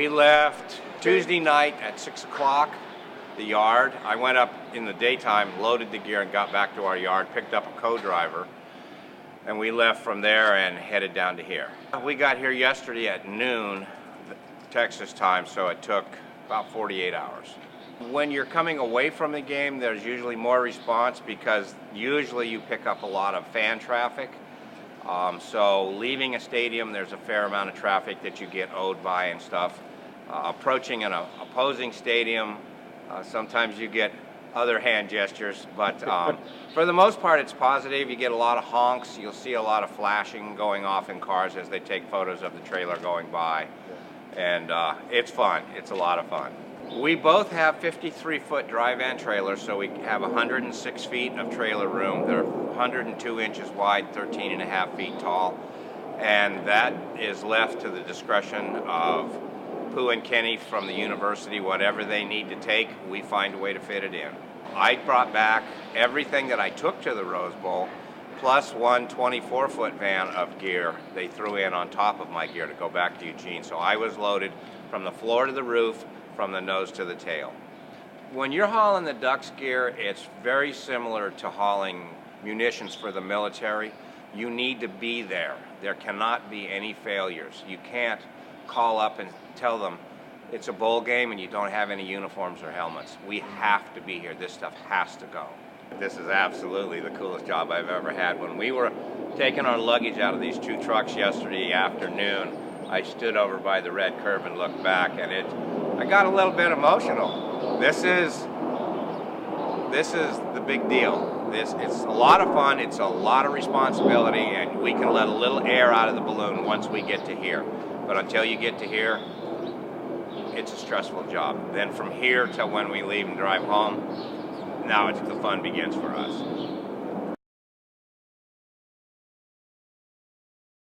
We left Tuesday night at 6 o'clock, the yard. I went up in the daytime, loaded the gear, and got back to our yard, picked up a co-driver, and we left from there and headed down to here. We got here yesterday at noon, Texas time, so it took about 48 hours. When you're coming away from the game, there's usually more response because usually you pick up a lot of fan traffic. So leaving a stadium, there's a fair amount of traffic that you get owed by and stuff. Approaching an opposing stadium, sometimes you get other hand gestures, but for the most part it's positive. You get a lot of honks, you'll see a lot of flashing going off in cars as they take photos of the trailer going by. And it's fun, it's a lot of fun. We both have 53-foot dry van trailers, so we have 106 feet of trailer room. They're 102 inches wide, 13.5 feet tall, and that is left to the discretion of Pooh and Kenny from the university. Whatever they need to take, we find a way to fit it in. I brought back everything that I took to the Rose Bowl, plus one 24-foot van of gear they threw in on top of my gear to go back to Eugene. So I was loaded from the floor to the roof, from the nose to the tail. When you're hauling the Ducks gear, it's very similar to hauling munitions for the military. You need to be there. There cannot be any failures. You can't call up and tell them it's a bowl game and you don't have any uniforms or helmets. We have to be here. This stuff has to go. This is absolutely the coolest job I've ever had. When we were taking our luggage out of these two trucks yesterday afternoon, I stood over by the red curb and looked back, and I got a little bit emotional. This is the big deal. It's a lot of fun, it's a lot of responsibility, and we can let a little air out of the balloon once we get to here. But until you get to here, it's a stressful job. Then from here till when we leave and drive home, now the fun begins for us.